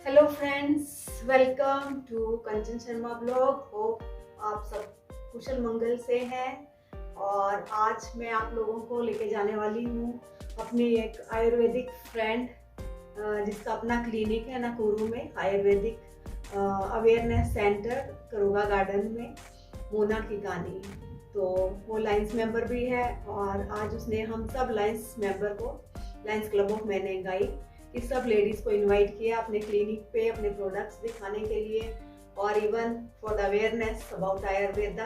Hello friends, welcome to Kanchan Sharma blog. Hope आप सब कुशल मंगल से हैं। और आज मैं आप लोगों को लेके जाने वाली हूँ अपनी एक आयुर्वेदिक फ्रेंड जिसका अपना क्लिनिक है नाकुरू में, आयुर्वेदिक अवेयरनेस सेंटर करोगा गार्डन में, मोना की कहानी। तो वो लाइंस मेंबर भी है और आज उसने हम सब लाइंस मेंबर को, लाइंस क्लब ऑफ मेनेंगाई कि सब लेडीज़ को इनवाइट किया अपने क्लिनिक पे अपने प्रोडक्ट्स दिखाने के लिए और even for the awareness about Ayurveda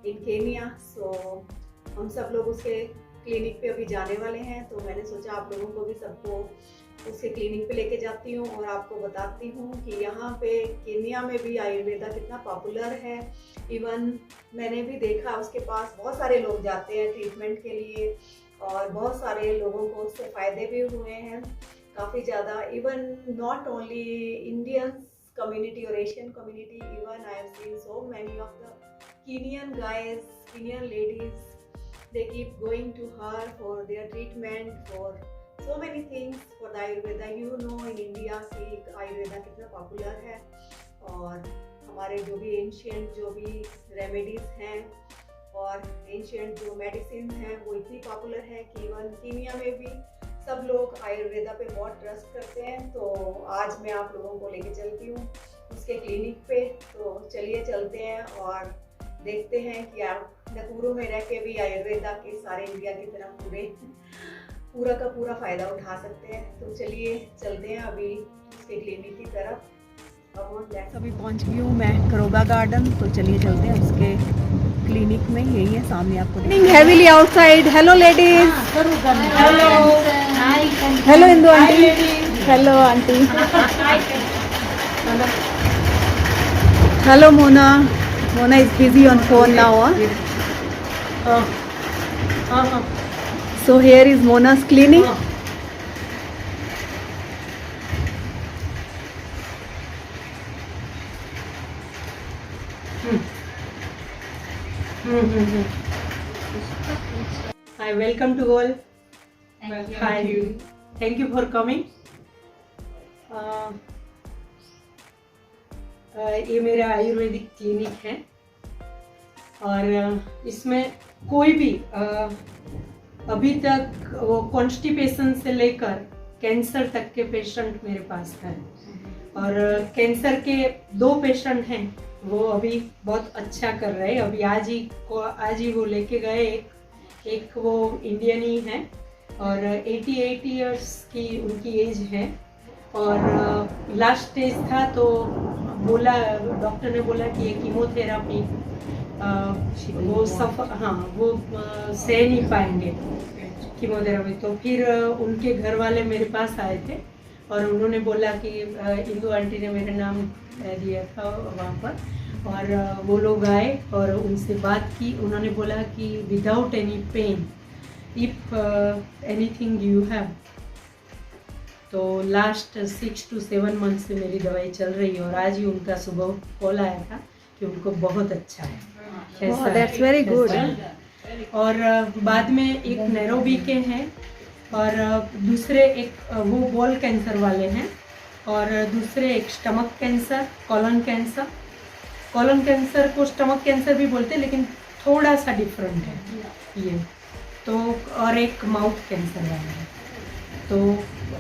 in Kenya. So हम सब लोग उसके क्लिनिक पे अभी जाने वाले हैं, तो मैंने सोचा आप लोगों को भी सबको उसके क्लिनिक पे लेके जाती हूँ और आपको बताती हूँ कि यहाँ पे केनिया में भी आयुर्वेदा कितना पॉपुलर है। इवन मैंने भी देखा उसके पास बहुत सारे लोग जाते हैं ट्रीटमेंट के लिए और बहुत सारे लोगों को उससे फ़ायदे भी हुए हैं काफ़ी ज़्यादा। Even not only Indians community or Asian community, even I have seen so many of the Kenyan guys, Kenyan ladies, they keep going to her for their treatment, for so many things, for the Ayurveda. You know in India से Ayurveda कितना popular है और हमारे जो भी ancient जो भी remedies हैं और एंशियंट जो मेडिसिन हैं वो इतनी पॉपुलर है कि इवन कीनिया में भी सब लोग आयुर्वेदा पे बहुत ट्रस्ट करते हैं। तो आज मैं आप लोगों को लेके चलती हूँ उसके क्लिनिक पे। तो चलिए चलते हैं और देखते हैं कि आप नाकुरू में रह के भी आयुर्वेदा के सारे इंडिया की तरफ पूरा का पूरा फ़ायदा उठा सकते हैं। तो चलिए चलते हैं अभी उसके क्लिनिक की तरफ। अभी पहुँच गई हूँ मैं करोगा गार्डन, तो चलिए चलते हैं उसके क्लिनिक में। यही है सामने आपको heavily outside. Hello ladies, hello hello Indu aunty, hello aunty, hello Mona. Mona is busy on phone now. So here is Mona's clinic. Hi, welcome to all. Hi, thank you for coming. ये मेरा आयुर्वेदिक क्लिनिक है और इसमें कोई भी अभी तक वो कॉन्स्टिपेशन से लेकर कैंसर तक के पेशेंट मेरे पास हैं और कैंसर के 2 पेशेंट हैं, वो अभी बहुत अच्छा कर रहे हैं। अभी आज ही वो लेके गए। एक वो इंडियन ही है और 88 इयर्स की उनकी एज है और लास्ट स्टेज था, तो बोला डॉक्टर ने बोला कि ये कीमोथेरापी वो सह नहीं पाएंगे कीमोथेरापी। तो फिर उनके घर वाले मेरे पास आए थे और उन्होंने बोला कि इंदु आंटी ने मेरा नाम दिया था वहाँ पर, और वो लोग आए और उनसे बात की। उन्होंने बोला कि without any pen if anything you have. तो लास्ट 6 to 7 मंथ से मेरी दवाई चल रही है और आज ही उनका सुबह कॉल आया था कि उनको बहुत अच्छा है। That's very good. और बाद में एक नैरोबी के हैं और दूसरे एक वो बॉल कैंसर वाले हैं और दूसरे एक stomach cancer, colon cancer. Colon cancer को स्टमक कैंसर भी बोलते हैं लेकिन थोड़ा सा डिफरेंट है ये तो। और एक माउथ कैंसर वाला है। तो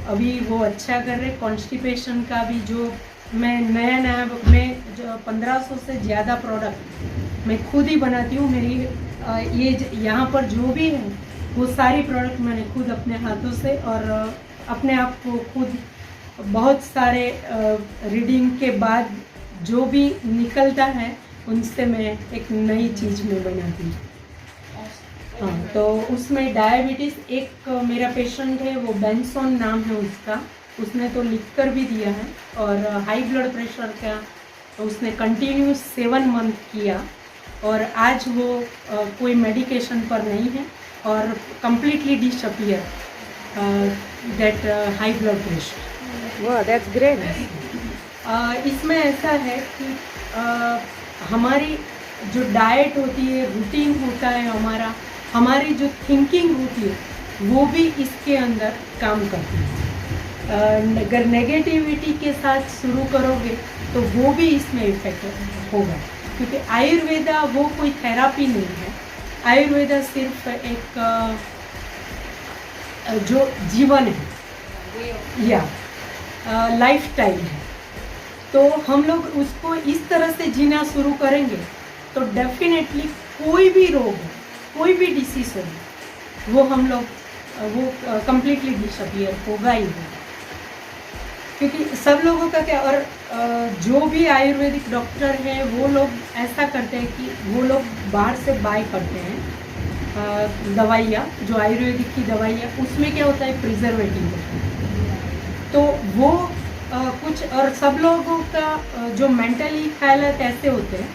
अभी वो अच्छा कर रहे। कॉन्स्टिपेशन का भी जो मैं नया मैं जो 1500 से ज़्यादा प्रोडक्ट मैं खुद ही बनाती हूँ। मेरी ये यहाँ पर जो भी है वो सारी प्रोडक्ट मैंने खुद अपने हाथों से और अपने आप को खुद बहुत सारे रीडिंग के बाद जो भी निकलता है उनसे मैं एक नई चीज़ में बनाती हूँ। हाँ, तो उसमें डायबिटीज़ एक मेरा पेशेंट है, वो बेंसोन नाम है उसका, उसने तो लिख कर भी दिया है। और हाई ब्लड प्रेशर का तो उसने कंटिन्यू 7 मंथ किया और आज वो कोई मेडिकेशन पर नहीं है और completely disappear that high blood pressure. वाह, दैट्स ग्रेट। इसमें ऐसा है कि हमारी जो डाइट होती है, रूटीन होता है हमारी जो थिंकिंग होती है वो भी इसके अंदर काम करती है। अगर नेगेटिविटी के साथ शुरू करोगे तो वो भी इसमें इफेक्ट होगा, क्योंकि आयुर्वेदा वो कोई थेरापी नहीं है। आयुर्वेदा सिर्फ एक जो जीवन है या लाइफ स्टाइल है। तो हम लोग उसको इस तरह से जीना शुरू करेंगे तो डेफिनेटली कोई भी रोग हो, कोई भी डिसीज हो, वो हम लोग वो कम्प्लीटली डिसअपियर होगा ही होगा। क्योंकि सब लोगों का क्या, और जो भी आयुर्वेदिक डॉक्टर हैं वो लोग ऐसा करते हैं कि वो लोग बाहर से बाय करते हैं दवाइयाँ, जो आयुर्वेदिक की दवाइयाँ, उसमें क्या होता है, प्रिजर्वेटिव होता है। तो वो कुछ, और सब लोगों का जो मेंटली ख्यालात ऐसे होते हैं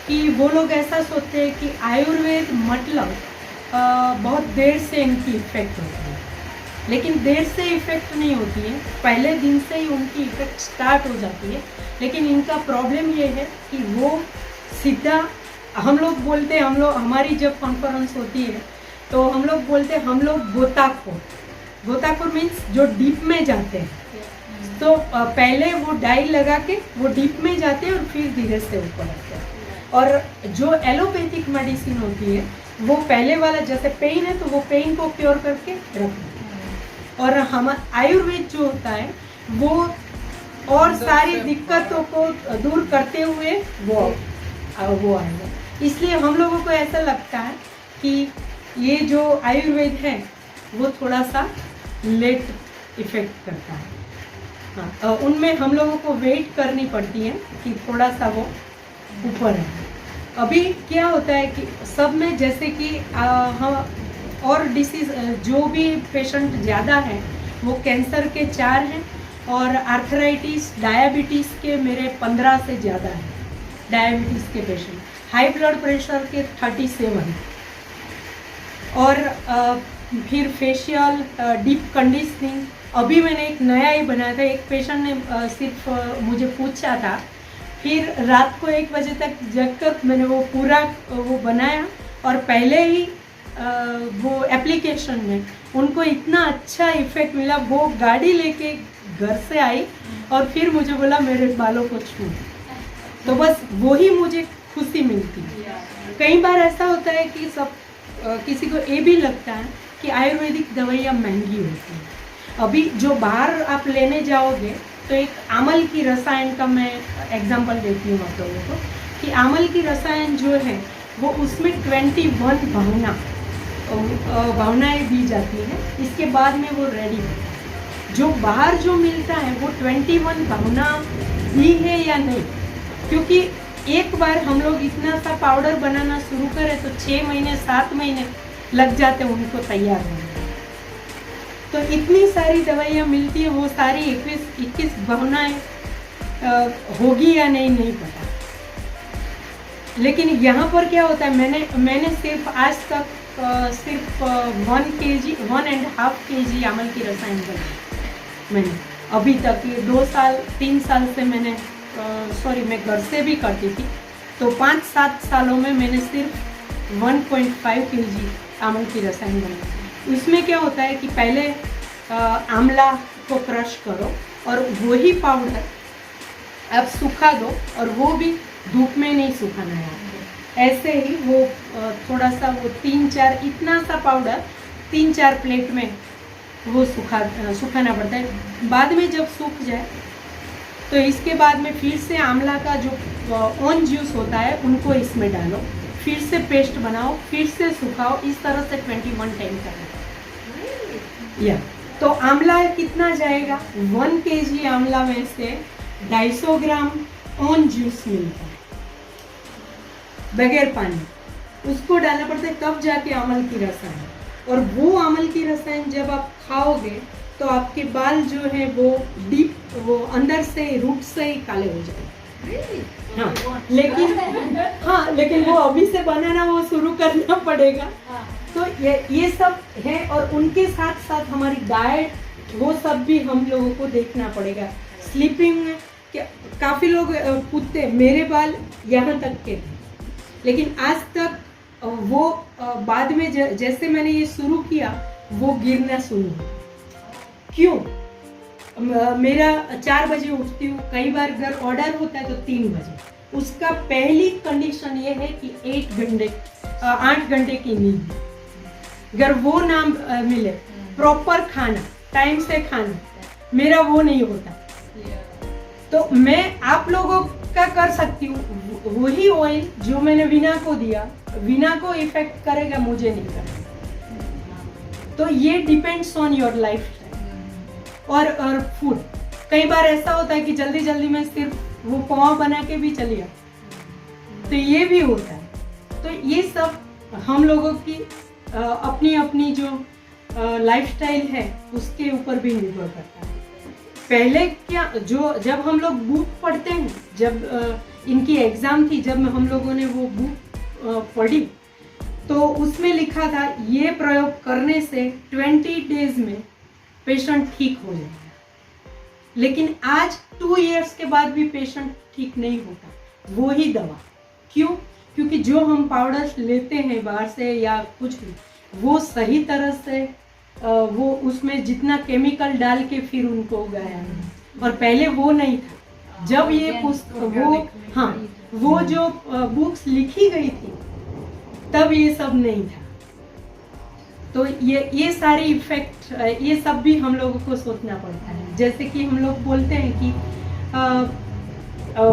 कि वो लोग ऐसा सोचते हैं कि आयुर्वेद मतलब बहुत देर से इनकी इफेक्ट होती है, लेकिन देर से इफेक्ट नहीं होती है, पहले दिन से ही उनकी इफेक्ट स्टार्ट हो जाती है। लेकिन इनका प्रॉब्लम ये है कि वो सीधा, हम लोग बोलते हैं, हम लोग, हमारी जब कॉन्फ्रेंस होती है तो हम लोग बोलते हैं हम लोग गोताखोर मीन्स जो डीप में जाते हैं। तो पहले वो डाई लगा के वो डीप में जाते हैं और फिर धीरे से ऊपर आते हैं। और जो एलोपैथिक मेडिसिन होती है वो पहले वाला, जैसे पेन है तो वो पेन को क्योर करके रख देते हैं, और हम आयुर्वेद जो होता है वो और सारी दिक्कतों को दूर करते हुए वो आएगा। इसलिए हम लोगों को ऐसा लगता है कि ये जो आयुर्वेद है वो थोड़ा सा लेट इफेक्ट करता है। हाँ, उनमें हम लोगों को वेट करनी पड़ती है कि थोड़ा सा वो ऊपर है। अभी क्या होता है कि सब में, जैसे कि हम और डिसीज, जो भी पेशेंट ज़्यादा है वो कैंसर के 4 हैं, और आर्थराइटिस, डायबिटीज़ के मेरे 15 से ज़्यादा हैं डायबिटीज़ के पेशेंट, हाई ब्लड प्रेशर के 37, और फिर फेशियल, डीप कंडीशनिंग। अभी मैंने एक नया ही बनाया था, एक पेशेंट ने सिर्फ मुझे पूछा था, फिर रात को 1 बजे तक जगकर मैंने वो पूरा वो बनाया, और पहले ही वो एप्लीकेशन में उनको इतना अच्छा इफेक्ट मिला, वो गाड़ी लेके घर से आई और फिर मुझे बोला मेरे बालों को छू, तो बस वही मुझे खुशी मिलती है। कई बार ऐसा होता है कि किसी को ये भी लगता है कि आयुर्वेदिक दवाइयाँ महंगी होती हैं। अभी जो बाहर आप लेने जाओगे तो एक आमल की रसायन का मैं एग्जांपल देती हूँ आप लोगों को, कि आमल की रसायन जो है वो उसमें 21 भावनाएं दी जाती हैं, इसके बाद में वो रेडी है। जो बाहर जो मिलता है वो 21 भावना दी है या नहीं, क्योंकि एक बार हम लोग इतना सा पाउडर बनाना शुरू करें तो 6 महीने 7 महीने लग जाते हैं उनको तैयार होने। तो इतनी सारी दवाइयाँ मिलती है, वो सारी 21 भावनाएं होगी या नहीं पता। लेकिन यहाँ पर क्या होता है, मैंने सिर्फ आज तक सिर्फ 1 kg 1.5 kg आमल की रसायन बनाई मैंने अभी तक। ये 2 साल 3 साल से मैंने मैं घर से भी करती थी, तो 5-7 सालों में मैंने सिर्फ 1.5 kg आमल की रसायन बनाई। उसमें क्या होता है कि पहले आंवला को क्रश करो और वही पाउडर अब सुखा दो, और वो भी धूप में नहीं सुखाना है, ऐसे ही वो थोड़ा सा वो 3-4 इतना सा पाउडर 3-4 प्लेट में वो सुखाना पड़ता है। बाद में जब सूख जाए तो इसके बाद में फिर से आंवला का जो ऑन जूस होता है उनको इसमें डालो, फिर से पेस्ट बनाओ, फिर से सुखाओ, इस तरह से 21 टाइम करना। या तो आंवला कितना जाएगा, 1 kg आंवला में से 250 ग्राम ऑन जूस मिलता है बगैर पानी, उसको डालना पड़ता है, तब जाके आंवल की रसायन। और वो आंवल की रसायन जब आप खाओगे तो आपके बाल जो है वो डीप, वो अंदर से रूट से ही काले हो जाएंगे। हाँ, लेकिन वो अभी से बनाना वो शुरू करना पड़ेगा। तो ये सब है, और उनके साथ साथ हमारी डाइट, वो सब भी हम लोगों को देखना पड़ेगा। स्लीपिंग में काफ़ी लोग पूछते, मेरे बाल यहाँ तक के थे, लेकिन आज तक वो बाद में जैसे मैंने ये शुरू किया वो गिरना शुरू हुआ। क्यों? मेरा 4 बजे उठती हूँ, कई बार अगर ऑर्डर होता है तो 3 बजे। उसका पहली कंडीशन ये है कि 8 घंटे की नींद। अगर वो ना मिले, प्रॉपर खाना, टाइम से खाना, मेरा वो नहीं होता। तो मैं आप लोगों का कर सकती हूँ, वही ऑयल जो मैंने वीना को दिया, वीना को इफेक्ट करेगा, मुझे नहीं करेगा। तो ये डिपेंड्स ऑन योर लाइफ और फूड। कई बार ऐसा होता है कि जल्दी जल्दी में सिर्फ वो पोहा बना के भी चली जाती, तो ये भी होता है। तो ये सब हम लोगों की अपनी अपनी जो लाइफस्टाइल है उसके ऊपर भी निर्भर करता है। पहले क्या, जब हम लोग बुक पढ़ते हैं, जब इनकी एग्जाम थी, जब हम लोगों ने वो बुक पढ़ी, तो उसमें लिखा था ये प्रयोग करने से 20 डेज में पेशेंट ठीक हो जाएगा। लेकिन आज 2 इयर्स के बाद भी पेशेंट ठीक नहीं होता, वो ही दवा। क्यों? क्योंकि जो हम पाउडर लेते हैं बाहर से या कुछ भी, वो सही तरह से वो उसमें जितना केमिकल डाल के फिर उनको उगाया है, और पहले वो नहीं था। जब ये वो जो बुक्स लिखी गई थी तब ये सब नहीं था। तो ये सारे इफेक्ट, ये सब भी हम लोगों को सोचना पड़ता है। जैसे कि हम लोग बोलते हैं कि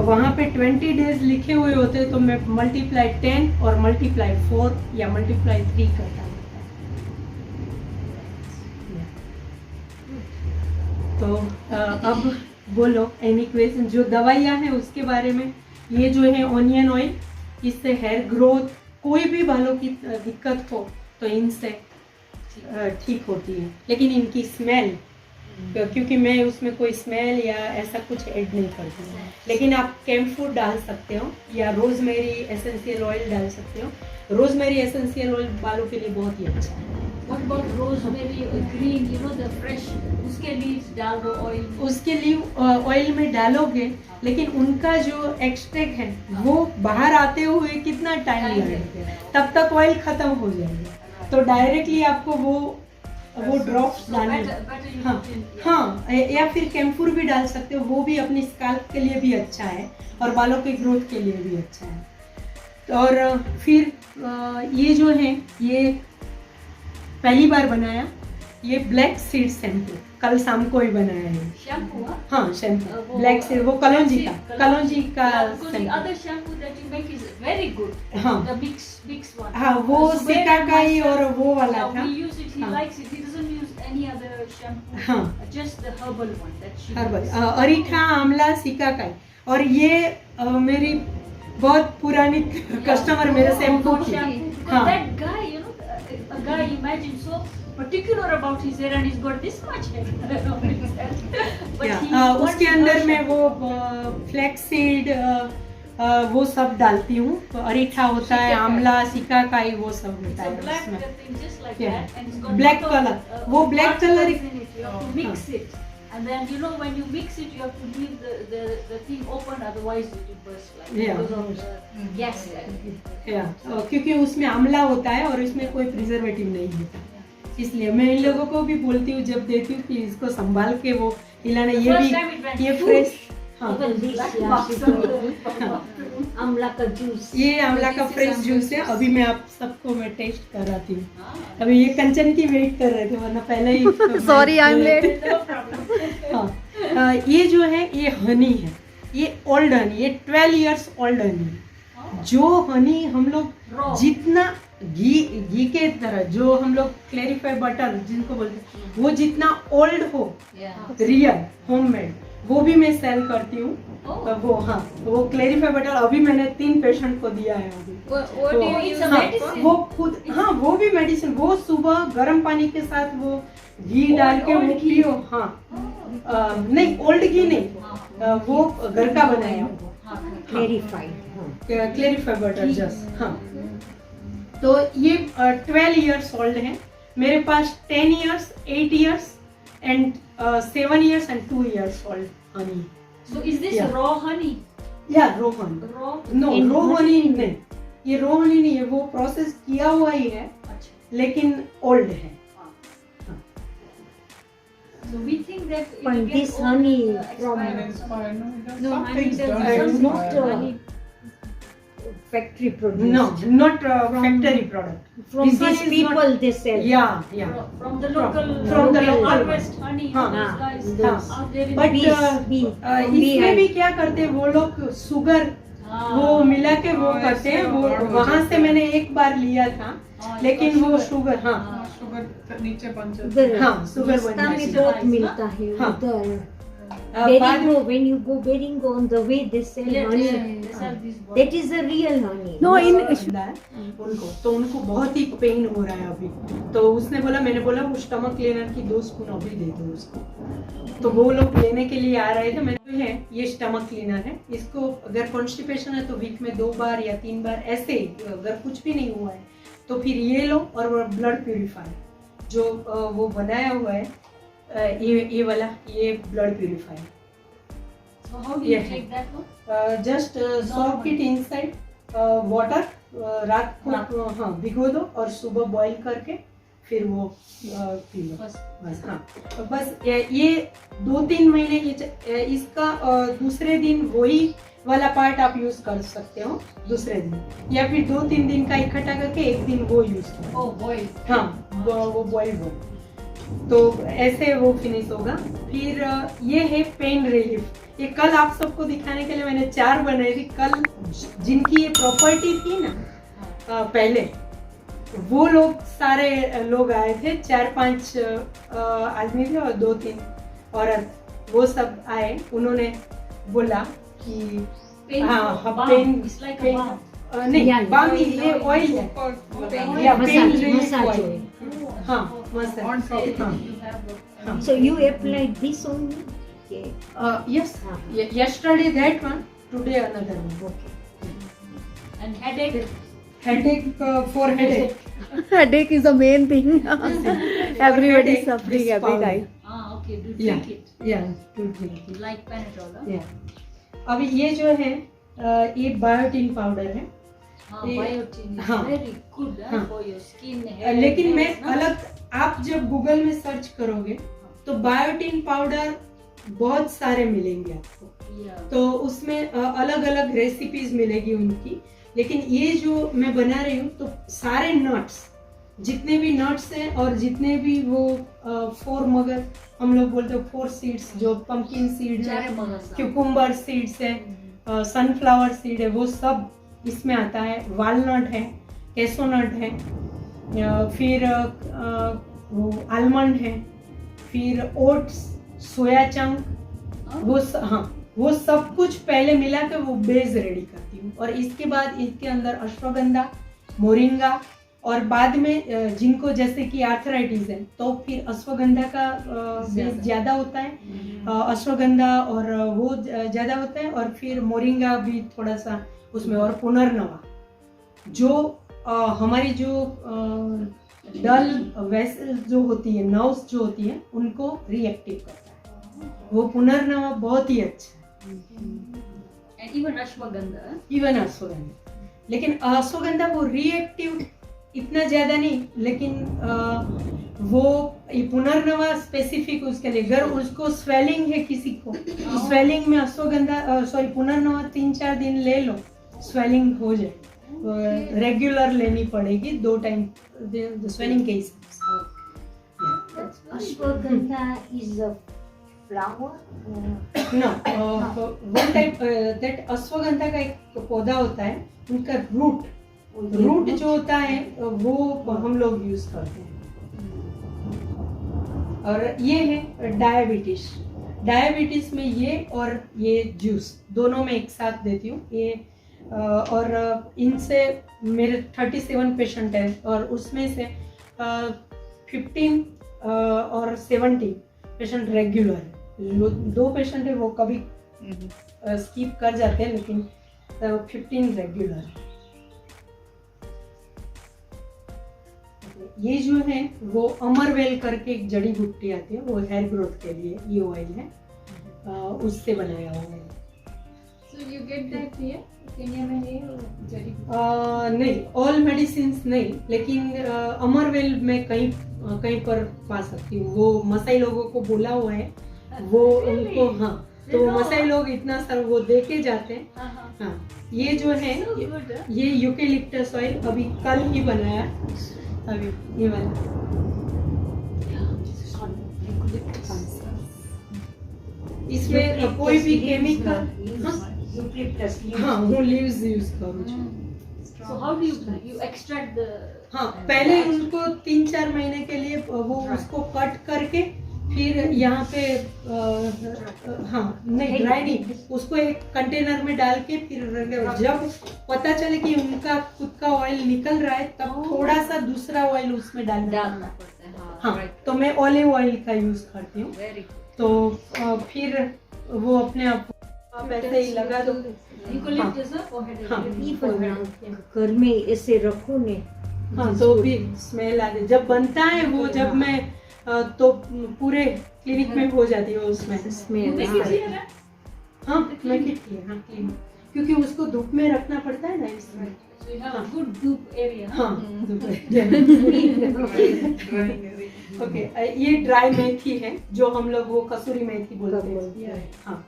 वहाँ पे 20 डेज लिखे हुए होते, तो मैं मल्टीप्लाई 10 और मल्टीप्लाई 4 या मल्टीप्लाई 3 करता हूँ। तो अब बोलो एनी क्वेश्चन। जो दवाइयाँ हैं उसके बारे में, ये जो है ऑनियन ऑयल, इससे हेयर ग्रोथ, कोई भी बालों की दिक्कत हो तो इनसे ठीक होती है। लेकिन इनकी स्मेल, क्योंकि मैं उसमें कोई स्मेल या ऐसा कुछ ऐड नहीं करती हूँ। लेकिन आप कैम्फूर डाल सकते हो या रोजमेरी एसेंशियल ऑयल डाल सकते हो। रोजमेरी एसेंशियल ऑयल बालों के लिए बहुत ही अच्छा है। What about rosemary green, you know, the fresh, उसके leaves डाल दो ऑयल, उसके लिए ऑयल में डालोगे, लेकिन उनका जो एक्सट्रैक्ट है वो बाहर आते हुए कितना टाइम लगेगा, तब तक ऑयल खत्म हो जाएगा। तो डायरेक्टली आपको वो ड्रॉप्स डालने, हाँ, या फिर कैम्फूर भी डाल सकते हो, वो भी अपनी स्काल्प के लिए भी अच्छा है और बालों के ग्रोथ के लिए भी अच्छा है। और फिर ये जो है, ये पहली बार बनाया, ये ब्लैक सीड शैम्पू, कल शाम को ही बनाया है। शैम्पू? हाँ, शैम्पू ब्लैक सीड, वो कलौंजी का other shampoo that you make is very good. हाँ, the mix one. हाँ, वो सिकाकाई और वो वाला था। We use it, he likes it, he doesn't use any other shampoo. हाँ, just the herbal one that she herbal, reetha, amla, shikakai. और ये मेरी बहुत पुरानी कस्टमर मेरे शैम्पू की। हाँ, that guy, you know, a guy, imagine, so particular about his hair and he's got this much hair on his head. उसके अंदर मैं वो फ्लैक्स सीड वो सब डालती हूँ। अरीठा होता है, आंवला, सिकाकाई, वो सब होता है उसमें। ब्लैक कलर, वो black colour mix it. And then you know when you mix it, you have to leave the thing open, otherwise it will burst because of the gas. क्योंकि उसमें आंवला होता है और इसमें कोई प्रिजर्वेटिव नहीं होता, इसलिए मैं इन लोगों को भी बोलती हूँ जब देती हूँ कि इसको संभाल के वो हिलाना। ये भी ये फ्रेश, हाँ, आंवला का जूस, ये आंवला का फ्रेश जूस है। अभी मैं आप सबको मैं टेस्ट कराती हूँ। अभी ये कंचन की वेट कर रहे थे, वरना पहले ही सॉरी आई एम लेट। हाँ, ये जो है ये हनी है, ये ओल्ड हनी, ये 12 इयर्स ओल्ड हनी। जो हनी हम लोग जितना घी के तरह, जो हम लोग क्लैरिफाई बटर जिनको बोलते हैं, वो जितना ओल्ड हो, रियल होममेड, वो भी मैं सेल करती हूँ। वो हाँ, वो क्लैरिफाई बटर अभी मैंने 3 पेशेंट को दिया है अभी। वो खुद, हाँ, वो भी मेडिसिन, वो सुबह गर्म पानी के साथ वो घी डाल के वो पियो। हाँ, नहीं, ओल्ड घी नहीं, वो घर का बनाया क्लैरिफाई बटर जस्ट। हाँ, तो ये 12 इयर्स ओल्ड है। मेरे पास 10 years, 8 years and 7 years and 2 years old Honey. So is this raw honey? Yeah, raw honey. Raw? No, raw honey नहीं, ये raw honey नहीं है, वो प्रोसेस किया हुआ ही है, लेकिन ओल्ड है। So we think that it But gets this old, honey expired. from No, honey it's doesn't not honey. factory produced. No, not factory product. From This one these is people not- they sell. Yeah. From the local, from the local harvest honey, हाँ, those guys those. out there in But the Bee, इसमें भी क्या करते हैं वो लोग sugar वो मिला के वो करते हैं वो वहाँ से मैंने एक बार लिया था लेकिन वो शुगर हाँ शुगर नीचे बन जाती उधर हाँ, sugar रास्ता बन में जाती है। बहुत मिलता है हाँ। उधर बाद Beringo, when you go Beringo, on the way they sell honey. they sell these That is the real honey. No, in उनको तो उनको बहुत ही पेन हो रहा है अभी तो उसने बोला मैंने बोला वो स्टमक क्लीनर की 2 स्पून अभी दे दो उसको तो वो लोग लेने के लिए आ रहे थे मैंने है ये स्टमक क्लीनर है इसको अगर कॉन्स्टिपेशन है तो वीक में 2 बार या 3 बार ऐसे अगर कुछ भी नहीं हुआ है तो फिर ये लो और ब्लड प्यूरिफायर जो वो बनाया हुआ है ये वाला ये blood purifier So how do you Yeah. take that one? Just soak it inside water रात को हाँ भिगो दो और सुबह बॉईल करके फिर वो पी लो First. बस हाँ तो बस ये 2-3 महीने इसका दूसरे दिन वही वाला पार्ट आप यूज कर सकते हो दूसरे दिन या फिर 2-3 दिन का इकट्ठा करके एक दिन वो यूज करो Oh boy. हाँ वो बॉइल हो तो ऐसे वो फिनिश होगा फिर ये है पेन रिलीफ ये कल आप सबको दिखाने के लिए मैंने 4 बनाई थी कल जिनकी ये प्रॉपर्टी थी ना पहले वो लोग सारे लोग आए थे 4-5 आदमी थे और 2-3 औरत वो सब आए उन्होंने बोला कि Pain. हाँ balm. Pain It's like a balm. नहीं Yeah, बाम ये ऑयल है या pain Massage, relief massage oil oil. हाँ मसाज So हाँ you have the So you applied this only? Okay. yes yesterday that one today another one and headache. headache for headache Headache is the main thing. Everybody is Headache, suffering this every powder. time. Ah, okay. Do Yeah. drink it. yeah to drink Like Panadol. Huh? yeah अभी ये जो है ये biotin powder है ये- Biotin is हाँ. very good huh, हाँ. for your skin. Hair, लेकिन मैं nails, no? अलग आप जब गूगल में सर्च करोगे तो बायोटिन पाउडर बहुत सारे मिलेंगे आपको Yeah. तो उसमें अलग अलग रेसिपीज मिलेगी उनकी लेकिन ये जो मैं बना रही हूँ तो सारे नट्स जितने भी नट्स हैं और जितने भी वो 4 मगर हम लोग बोलते हैं 4 सीड्स जो पंपकिन सीड्स चारे है मगज. क्यूकुम्बर सीड्स है सनफ्लावर सीड है वो सब इसमें आता है वालनट है कैसोनट है फिर वो आलमंड है फिर ओट्स सोया चंक हाँ वो सब कुछ पहले मिला के वो बेस रेडी करती हूँ और इसके बाद इसके अंदर अश्वगंधा मोरिंगा और बाद में जिनको जैसे कि आर्थराइटिस है तो फिर अश्वगंधा का बेस ज्यादा होता है अश्वगंधा और वो ज्यादा होता है और फिर मोरिंगा भी थोड़ा सा उसमें और पुनर्नवा जो हमारी जो डल वेसल जो होती है नर्व्स जो होती है उनको रिएक्टिव करता है वो पुनर्नवा बहुत ही अच्छा And even ashwagandha. Even ashwagandha लेकिन अश्वगंधा वो रिएक्टिव इतना ज्यादा नहीं लेकिन वो ये पुनर्नवा स्पेसिफिक उसके लिए अगर उसको स्वेलिंग है किसी को तो स्वेलिंग में अश्वगंधा सॉरी पुनर्नवा 3-4 दिन ले लो स्वेलिंग हो जाए रेगुलर लेनी पड़ेगी 2 टाइम स्वेलिंग के हिसाब से Ashwagandha is a flower. No, one type that ashwagandha का एक पौधा होता है उनका रूट जो होता है वो हम लोग यूज करते हैं और ये है डायबिटीज में ये और ये जूस दोनों में एक साथ देती हूँ ये और इनसे मेरे 37 पेशेंट हैं और उसमें से 15 और 17 पेशेंट रेगुलर है 2 पेशेंट है वो कभी स्किप कर जाते हैं लेकिन 15 रेगुलर है ये जो है वो अमरवेल करके एक जड़ी बूटी आती है वो हेयर ग्रोथ के लिए ये ऑयल है उससे बनाया हुआ है So you get that here? Kenya में है जड़ी नहीं ऑल मेडिसिन नहीं लेकिन अमरवेल में कहीं कहीं पर पा सकती हूँ। वो मसाई लोगों को बोला हुआ है, वो उनको, हाँ, तो मसाई लोग इतना सारा वो दे के जाते हैं। हाँ, ये जो है ये यूकेलिप्टस ऑयल अभी कल ही बनाया, अभी ये वाला। इसमें कोई भी केमिकल, हाँ, वो लीव्स यूज करूँ। So how do you extract the? हाँ, पहले उनको 3-4 महीने के लिए वो उसको कट करके फिर यहाँ पे हाँ नहीं, ड्राई नहीं, उसको एक कंटेनर में डाल के फिर जब पता चले कि उनका खुद का ऑयल निकल रहा है तब थोड़ा सा दूसरा ऑयल उसमें डालना पड़ता है। हाँ, तो मैं ऑलिव ऑयल का यूज करती हूँ। तो फिर वो अपने आप ऐसे ही लगा दो। घर में ऐसे रखो ने, हाँ, तो भी स्मेल आती जब बनता है वो, जब मैं तो पूरे क्लिनिक में हो जाती है वो स्मेल। हाँ, मैं की है, हाँ, क्लीन, क्योंकि उसको धूप में रखना पड़ता है ना, इसमें। So you have a good dupe area. हाँ, ओके, ये ड्राई मेथी है जो हम लोग वो कसूरी मेथी बोलते हैं। हाँ,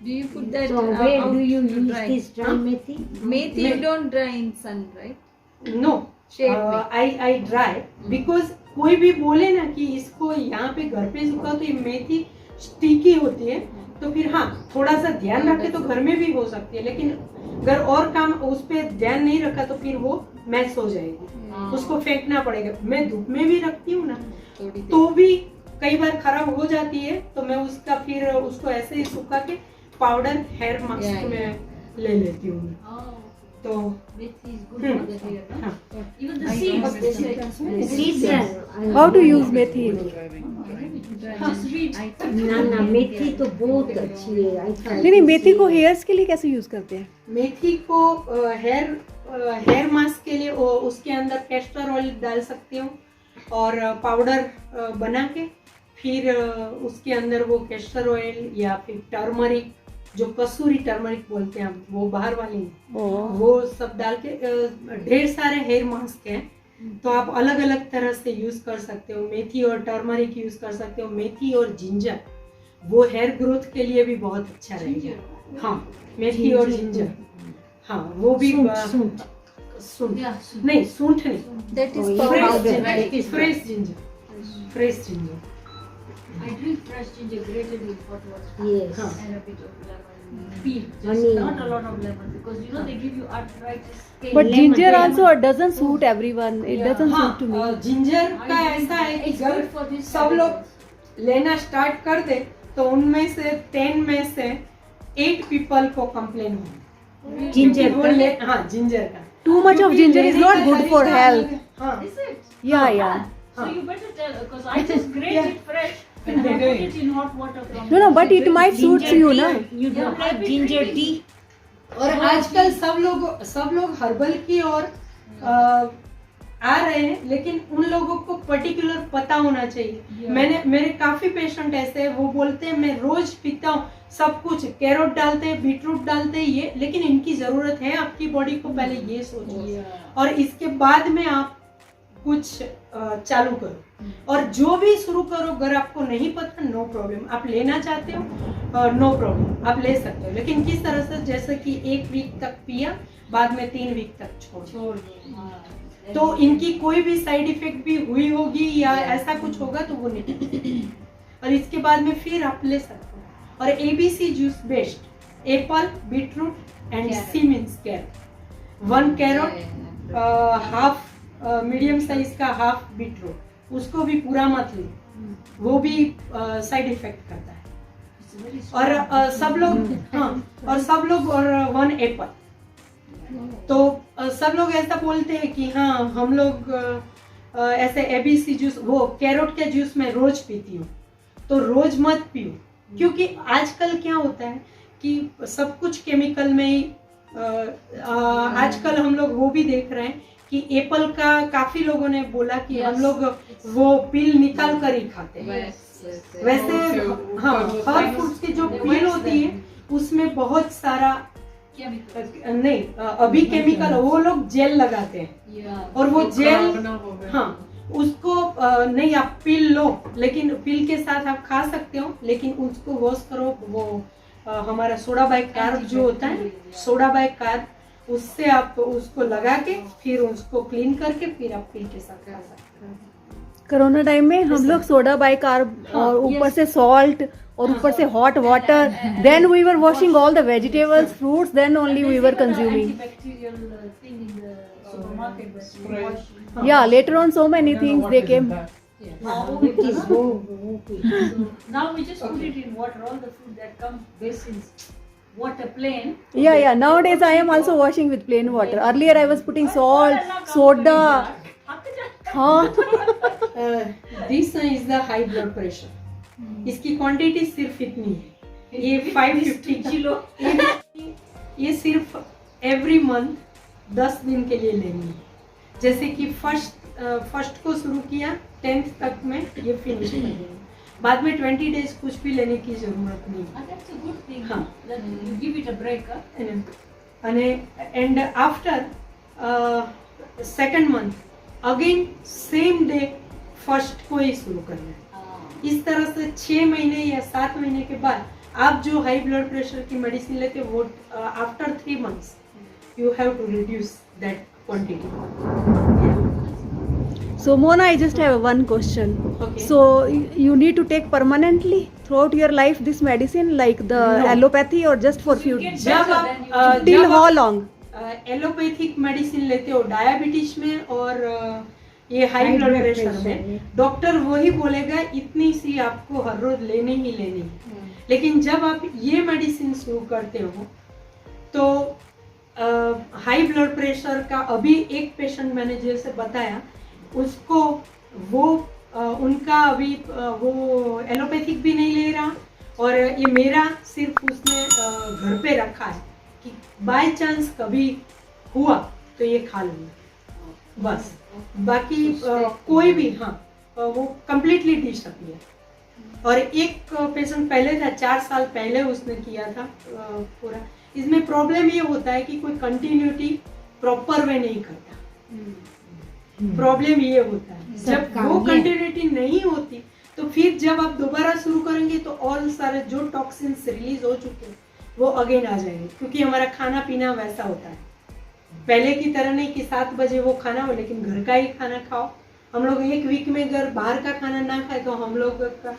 Do you put that so where out do you to use dry? this dry methi? Methi you don't dry in sun, right? No, Shade में. आई ड्राई, बिकॉज कोई भी बोले ना कि इसको यहाँ पे घर पे सुखाओ तो ये मेथी स्टिकी होती है, तो फिर हाँ, थोड़ा सा ध्यान रखे तो घर में भी हो सकती है, लेकिन अगर और काम उस पर ध्यान नहीं रखा तो फिर वो मैस हो जाएगी, उसको फेंकना पड़ेगा। मैं धूप में भी रखती हूँ ना, तो भी कई बार खराब हो जाती है, तो मैं उसका फिर उसको ऐसे ही सुखा के पाउडर हेयर मास्क में ले लेती हूँ। तो Methi is good for the hair, no? Even the seeds, they say. Seeds are- How to use methi? Just read. ना ना, मेथी तो बहुत अच्छी है। नहीं नहीं, मेथी को हेयर्स के लिए कैसे यूज करते हैं? मेथी को हेयर मास्क के लिए उसके अंदर कैस्टर ऑयल डाल सकती हूँ और पाउडर बना के फिर उसके अंदर वो कैस्टर ऑयल या फिर टर्मरिक, जो कसूरी टर्मरिक बोलते हैं हम, वो बाहर वाली, वो सब डाल के ढेर सारे हेयर मास्क हैं, तो आप अलग अलग तरह से यूज कर सकते हो। मेथी और टर्मरिक यूज कर सकते हो, मेथी और जिंजर, वो हेयर ग्रोथ के लिए भी बहुत अच्छा रहेगा। हाँ, मेथी और जिंजर, हाँ, वो भी सूंठ नहीं, सूंठ नहीं, That is Oh, powder. Fresh ginger, fresh ginger. I drink fresh ginger grated with hot water. Yes. हाँ। And a bit of lemon. Peel, just Honey. not a lot of lemon, because you know they give you arthritis. But Lemon, ginger lemon. also doesn't suit everyone. It Yeah. doesn't हाँ, suit to me. Ginger का ऐसा है कि It's जब good for this. सब लोग लेना start कर दे तो उनमें से 10 में से 8 पीपल को कंप्लेन हो जिंजर वो का? हाँ, जिंजर का। Too much of क्योंकि ginger is लेने not का good for तरीका health. अलग है। हाँ, Is it? Yeah, yeah. So you better tell, because I just grate Yeah. it fresh and I put it in hot water from. No, no, but it might suit you, na? You don't like ginger tea? और आजकल सब लोग herbal की ओर आ रहे हैं, लेकिन उन लोगों को पर्टिकुलर पता होना चाहिए। मेरे काफी पेशेंट ऐसे हैं, वो बोलते हैं मैं रोज पीता हूँ सब कुछ, कैरोट डालते हैं, बीटरूट डालते हैं, ये, लेकिन इनकी जरूरत है आपकी बॉडी को, पहले ये सोचिए और इसके बाद में आप कुछ चालू करो। और जो भी शुरू करो, अगर आपको नहीं पता, नो प्रॉब्लम, आप लेना चाहते हो नो प्रॉब्लम, आप ले सकते हो, लेकिन किस तरह से, जैसे कि 1 वीक तक पिया, बाद में 3 वीक तक छोड़ तो इनकी कोई भी साइड इफेक्ट भी हुई होगी या ऐसा कुछ होगा तो वो नहीं, और इसके बाद में फिर आप ले सकते हो। और ABC juice best, apple, beetroot and C means carrot, 1 carrot, half medium size का हाफ बीटरूट, उसको भी पूरा मत ले, वो भी साइड इफेक्ट करता है। और सब लोग, हाँ, और सब लोग, और 1 एप्पल, तो सब लोग ऐसा बोलते हैं कि हाँ हम लोग ऐसे ABC जूस, वो कैरोट के जूस में रोज पीती हूँ, तो रोज मत पियो, क्योंकि आजकल क्या होता है कि सब कुछ केमिकल में ही, आजकल हम लोग वो भी देख रहे हैं कि एप्पल का काफी लोगों ने बोला कि हम लोग वो पील निकाल कर ही खाते हैं। वैसे हाँ, हर फ्रूट्स की जो पील होती है उसमें बहुत सारा Chemical. नहीं, अभी केमिकल वो लोग जेल लगाते हैं Yeah. और वो जेल, हाँ, उसको नहीं आप पील लो, लेकिन पील के साथ आप खा सकते हो, लेकिन उसको वॉश करो। वो हमारा सोडा बाइकार्ब जो होता है, सोडा बाइकार्ब, उससे आप उसको लगा के फिर उसको क्लीन करके फिर आप पील के साथ खा सकते हो। कोरोना टाइम में हम लोग सोडा बाइकार्ब और ऊपर से सॉल्ट और ऊपर से hot water, then we were washing all the vegetables, fruits, then only we were consuming. Antibacterial thing in the supermarket that you wash. Yeah, later on so many things they came. Now we just put it in water. All the food that comes basins, water plain. Yeah. Nowadays I am also washing with plain water. Earlier I was putting salt, soda. हाँ. This is the high blood pressure. इसकी quantity सिर्फ इतनी है, ये 550 kilo. ये सिर्फ every month 10 दिन के लिए लेनी है। जैसे कि फर्स्ट को शुरू किया, 10th तक में ये फिनिश कर देंगे। बाद में 20 डेज कुछ भी लेने की जरूरत नहीं है। That's a good thing. हाँ। That you give it a break. And after second month again same day first को ही शुरू करना है। इस तरह से 6 महीने या 7 महीने के बाद आप जो हाई ब्लड प्रेशर की मेडिसिन लेते हो, वो after 3 months you have to reduce that quantity. So Mona, I just have one question. Okay. So you need to take permanently throughout your life this medicine, like the No. allopathy, or just for few? Get जब better आप than you Till how long? Allopathic medicine लेते हो diabetes में और ये high blood pressure में, doctor वही बोलेगा इतनी सी आपको हर रोज लेनी ही लेनी है। लेकिन जब आप ये मेडिसिन शुरू करते हो तो हाई ब्लड प्रेशर का, अभी एक पेशेंट मैंने जैसे बताया, उसको वो उनका अभी वो एलोपैथिक भी नहीं ले रहा, और ये मेरा सिर्फ उसने घर पे रखा है कि बाय चांस कभी हुआ तो ये खा लूँगा बस। बाकी कोई भी, हाँ, वो कम्प्लीटली डिसअपियर। और एक पेशेंट पहले था, 4 साल पहले उसने किया था पूरा। इसमें प्रॉब्लम ये होता है कि कोई कंटिन्यूटी प्रॉपर वे नहीं करता। प्रॉब्लम ये होता है जब वो कंटिन्यूटी नहीं होती तो फिर जब आप दोबारा शुरू करेंगे तो और सारे जो टॉक्सिन्स रिलीज हो चुके हैं वो अगेन आ जाएंगे, क्योंकि हमारा खाना पीना वैसा होता है। पहले की तरह नहीं कि 7 बजे वो खाना हो, लेकिन घर का ही खाना खाओ। हम लोग एक वीक में अगर बाहर का खाना ना खाए तो हम लोग का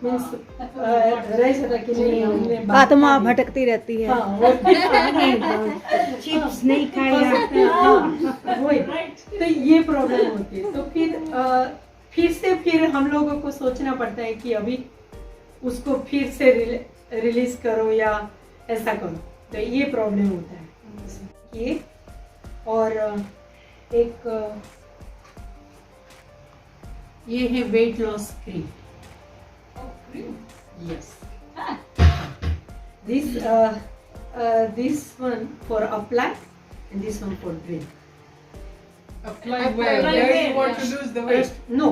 मीन्स रह सकता कि नहीं, हमने आत्मा भटकती रहती है। चिप्स नहीं खाया। वही तो ये प्रॉब्लम होती है। तो फिर हम लोगों को सोचना पड़ता है कि अभी उसको फिर से रिलीज करो या ऐसा करो, तो ये प्रॉब्लम होता है। ये और एक ये है weight loss cream. Yes. This one for apply and this one for drink. Apply where? Where you want to lose the weight? No.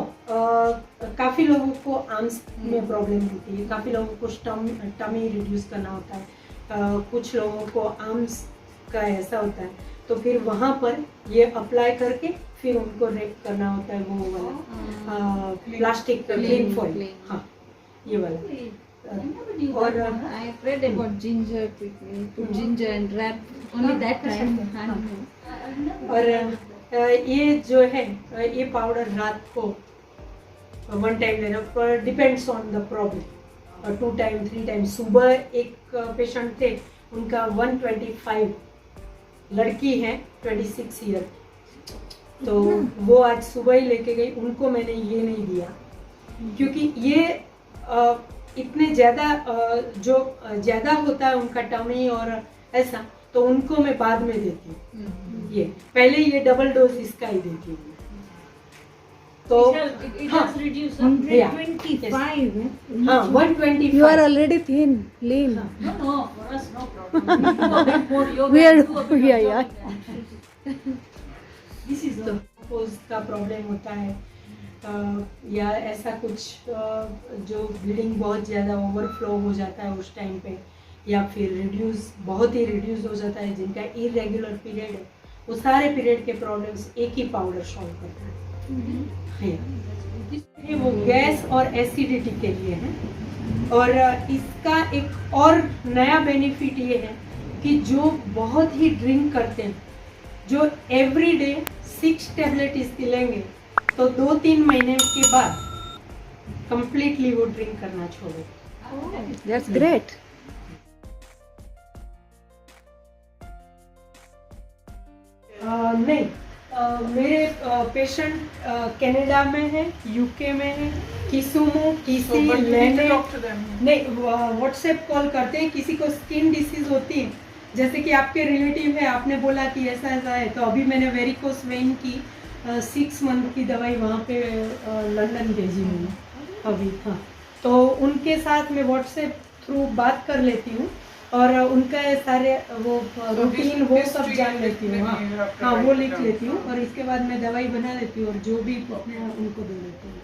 काफी लोगों को आर्म्स में प्रॉब्लम होती है, काफी लोगों को टमी रिड्यूस करना होता है, कुछ लोगों को आर्म्स का ऐसा होता है, तो फिर वहाँ पर ये अप्लाई करके फिर उनको रेक करना होता है, वो वाला प्लास्टिक क्लीन फॉइल, हाँ ये वाला। और I have read about ginger treatment. Put ginger and wrap only that time. और ये जो है ये पाउडर रात को 1 टाइम लेना, पर depends on the problem. 2 time 3 time. सुबह एक पेशेंट थे, उनका 125, लड़की है 26 ईयर, तो वो आज सुबह ही लेके गई। उनको मैंने ये नहीं दिया क्योंकि ये इतने ज़्यादा जो ज़्यादा होता है उनका टमी और ऐसा, तो उनको मैं बाद में देती हूँ। ये पहले ये डबल डोज इसका ही देती हूँ। तो it does reduce. 125 है। हाँ 125। You are already thin, lean. No, for us no problem. We do a bit more yoga. We are- do a bit of yeah. yoga. This is the pose का problem होता है, या ऐसा कुछ जो bleeding बहुत ज़्यादा ओवरफ्लो हो जाता है उस टाइम पे, या फिर रिड्यूस, बहुत ही रिड्यूस हो जाता है, जिनका इरेगुलर पीरियड है, वो सारे पीरियड के प्रॉब्लम्स एक ही पाउडर सॉल्व करता है। ये वो गैस और एसिडिटी के लिए है। और इसका एक और नया बेनिफिट ये है कि जो बहुत ही ड्रिंक करते हैं, जो एवरी डे 6 टैबलेट इसकी लेंगे, तो 2-3 महीने के बाद कंप्लीटली वो ड्रिंक करना छोड़े। That's great. नहीं, मेरे पेशेंट कनाडा में है, यूके में है, किसुमो, किसी लेने नहीं, व्हाट्सएप कॉल करते हैं। किसी को स्किन डिसीज होती है, जैसे कि आपके रिलेटिव है, आपने बोला कि ऐसा ऐसा है, तो अभी मैंने वेरिकोस वेन की 6 मंथ की दवाई वहाँ पे लंदन भेजी हूँ अभी। हाँ, तो उनके साथ मैं व्हाट्सएप थ्रू बात कर लेती हूँ और उनका सारे वो रूटीन वो सब जान लेती हूँ। हाँ, वो लिख लेती हूँ और इसके बाद मैं दवाई बना लेती हूँ और जो भी उनको दे देती हूँ।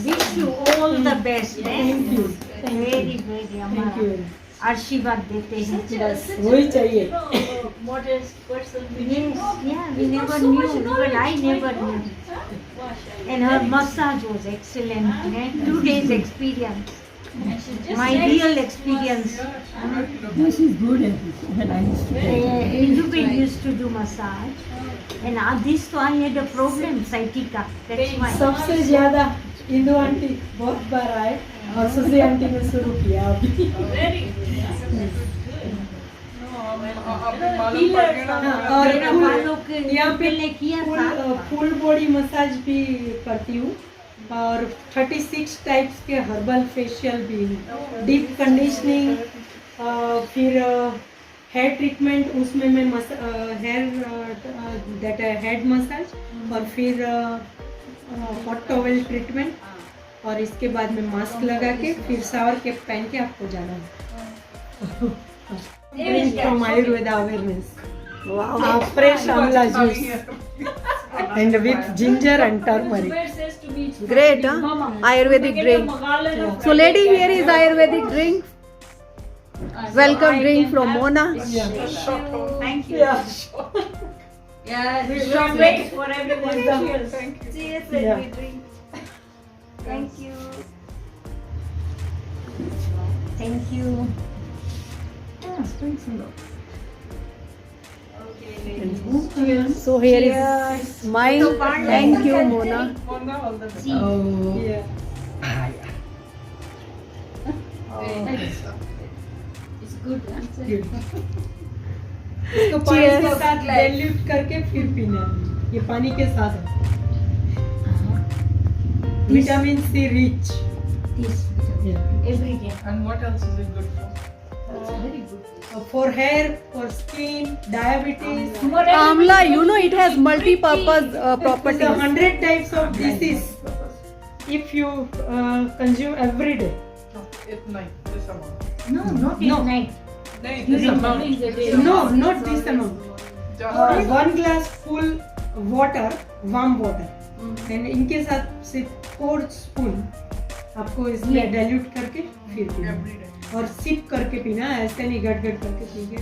Wish you all the best. Thank you, Very, very thank you. आशीर्वाद देते हैं। बस वही चाहिए। Modest person. Yes, yeah, we never knew, even I never knew. And her massage was excellent. 2 days experience. My real experience. She's good at it. When I used to Indubin used to do massage. And this one had a problem, sciatica. That's why. सबसे ज्यादा Indu aunty बहुत बार आए और सुजी aunty ने शुरू किया अभी। और मेरा बालों के यहाँ पे ने किया था। फुल बॉडी मसाज भी करती हूँ और 36 टाइप्स के हर्बल फेशियल भी, डीप कंडीशनिंग, फिर हेयर ट्रीटमेंट, उसमें मैं हेड मसाज और फिर हॉट टॉवेल ट्रीटमेंट, और इसके बाद में मास्क लगा के फिर शावर कैप पहन के आपको जाना है। फ्रॉम आयुर्वेदा अवेयरनेस, फ्रेश आंवला juice and with ginger and turmeric. Great, huh? Ayurvedic drink. So, lady, here is Ayurvedic drink. Welcome drink from Mona. Thank you. Yeah. Chocolate for everyone. Cheers. Cheers, Yeah. and we drink. Thank you. Thank you. So, here is mine. Thank you, Mona. Yeah. It's good. इसको पानी के साथ dilute करके फिर पीना है। ये पानी के साथ है। Vitamin C rich. This every day. And what else is it good for? Very good. For hair, for skin, diabetes. Amla, you know, it has multi-purpose It's a properties. 100 types of disease if you consume every day. At night, this amount. No, not No. at night. This amount. No, not this amount. Just 1 glass full water, warm water, and इनके साथ सिर्फ 4 spoon आपको इसमें dilute करके फिर पीना every day. और SIP करके पीना, ऐसे नहीं गट गट करके पी के।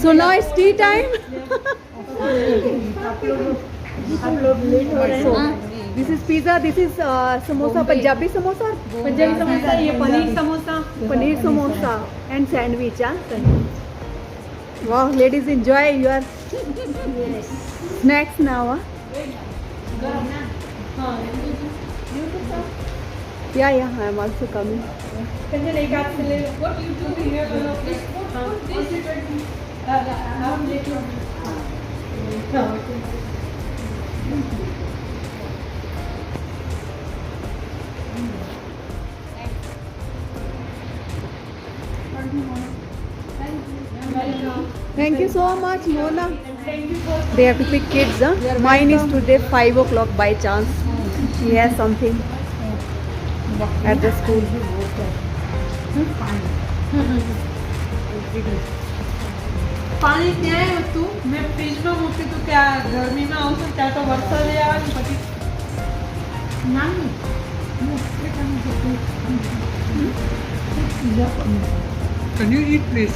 So now it's tea time. आप लोग लेट हो रहे So हैं। this is pizza. This is samosa, Punjabi samosa, Punjabi samosa, ये paneer samosa, paneer samosa, and sandwich. Wow, ladies, enjoy your snacks now. Yeah, I am also coming. कंजन एक हाथ से ले लो। What you do here? हम लेके Thank you so much, Mona. They have to pick kids. Mine is today 5 o'clock by chance. She has something. at the school. પાણી ત્યાં હતું મેં ફ્રીજમાં મૂક્યું હતું કે આ ગરમીમાં આવશે ત્યાં તો વરસાદ આવે ને પછી Can you eat, please?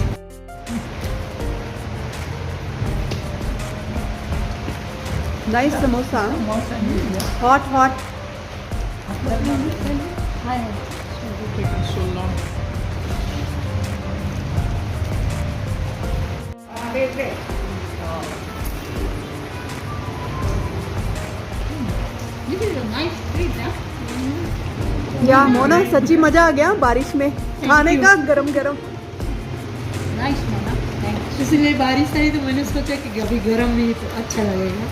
Nice samosa. Hot, hot. Taking so long. This is a nice treat, huh? या मोना सच्ची मजा आ गया बारिश में खाने का गरम गरम. Nice, Mona. Thanks. इसलिए बारिश आई तो मैंने सोचा कि अभी गर्म में ही तो अच्छा लगेगा